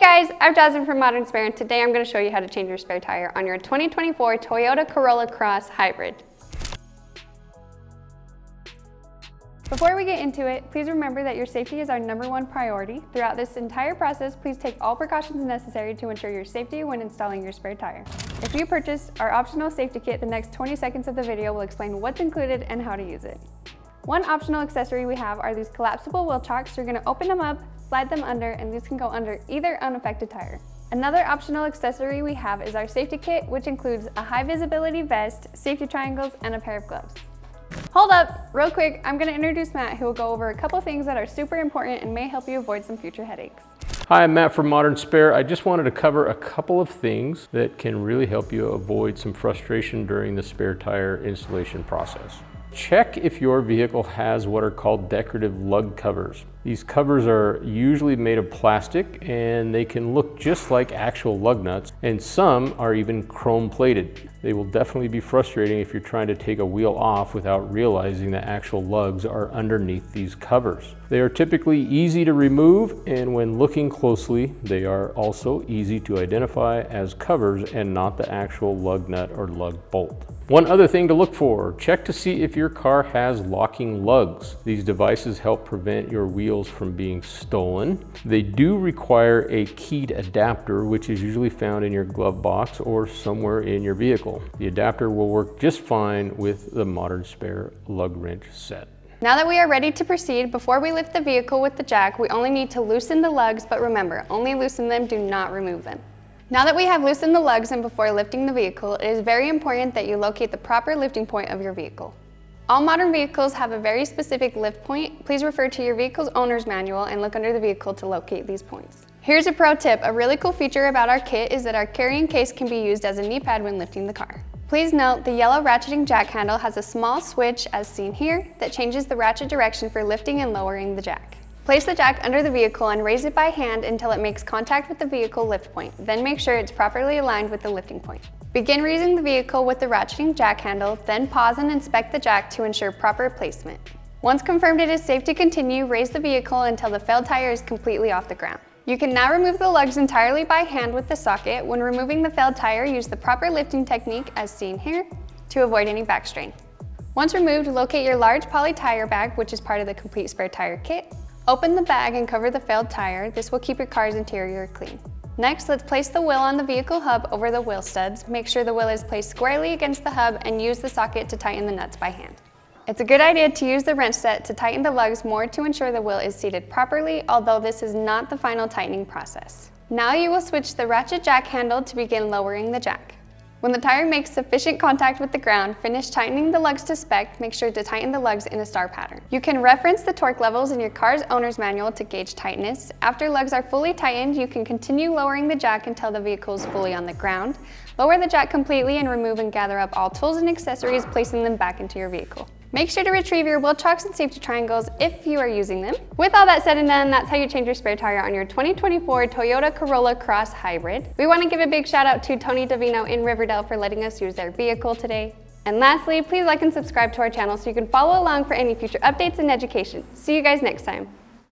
guys, I'm Jasmine from Modern Spare, and today I'm going to show you how to change your spare tire on your 2024 Toyota Corolla Cross Hybrid. Before we get into it, please remember that your safety is our #1 priority. Throughout this entire process, please take all precautions necessary to ensure your safety when installing your spare tire. If you purchased our optional safety kit, the next 20 seconds of the video will explain what's included and how to use it. One optional accessory we have are these collapsible wheel chocks. You're going to open them up, slide them under, and these can go under either unaffected tire. Another optional accessory we have is our safety kit, which includes a high visibility vest, safety triangles, and a pair of gloves. Hold up, real quick, I'm going to introduce Matt, who will go over a couple things that are super important and may help you avoid some future headaches. Hi, I'm Matt from Modern Spare. I just wanted to cover a couple of things that can really help you avoid some frustration during the spare tire installation process. Check if your vehicle has what are called decorative lug covers. These covers are usually made of plastic and they can look just like actual lug nuts, and some are even chrome plated. They will definitely be frustrating if you're trying to take a wheel off without realizing that actual lugs are underneath these covers. They are typically easy to remove, and when looking closely, they are also easy to identify as covers and not the actual lug nut or lug bolt. One other thing to look for, check to see if your car has locking lugs. These devices help prevent your wheels from being stolen. They do require a keyed adapter, which is usually found in your glove box or somewhere in your vehicle. The adapter will work just fine with the Modern Spare lug wrench set. Now that we are ready to proceed, before we lift the vehicle with the jack, we only need to loosen the lugs, but remember, only loosen them, do not remove them. Now that we have loosened the lugs and before lifting the vehicle, it is very important that you locate the proper lifting point of your vehicle. All modern vehicles have a very specific lift point. Please refer to your vehicle's owner's manual and look under the vehicle to locate these points. Here's a pro tip. A really cool feature about our kit is that our carrying case can be used as a knee pad when lifting the car. Please note the yellow ratcheting jack handle has a small switch, as seen here, that changes the ratchet direction for lifting and lowering the jack. Place the jack under the vehicle and raise it by hand until it makes contact with the vehicle lift point. Then make sure it's properly aligned with the lifting point. Begin raising the vehicle with the ratcheting jack handle, then pause and inspect the jack to ensure proper placement. Once confirmed it is safe to continue, raise the vehicle until the failed tire is completely off the ground. You can now remove the lugs entirely by hand with the socket. When removing the failed tire, use the proper lifting technique, as seen here, to avoid any back strain. Once removed, locate your large poly tire bag, which is part of the complete spare tire kit. Open the bag and cover the failed tire. This will keep your car's interior clean. Next, let's place the wheel on the vehicle hub over the wheel studs. Make sure the wheel is placed squarely against the hub and use the socket to tighten the nuts by hand. It's a good idea to use the wrench set to tighten the lugs more to ensure the wheel is seated properly, although this is not the final tightening process. Now you will switch the ratchet jack handle to begin lowering the jack. When the tire makes sufficient contact with the ground, finish tightening the lugs to spec. Make sure to tighten the lugs in a star pattern. You can reference the torque levels in your car's owner's manual to gauge tightness. After lugs are fully tightened, you can continue lowering the jack until the vehicle is fully on the ground. Lower the jack completely and remove and gather up all tools and accessories, placing them back into your vehicle. Make sure to retrieve your wheel chocks and safety triangles if you are using them. With all that said and done, that's how you change your spare tire on your 2024 Toyota Corolla Cross Hybrid. We want to give a big shout out to Tony Davino in Riverdale for letting us use their vehicle today. And lastly, please like and subscribe to our channel so you can follow along for any future updates and education. See you guys next time.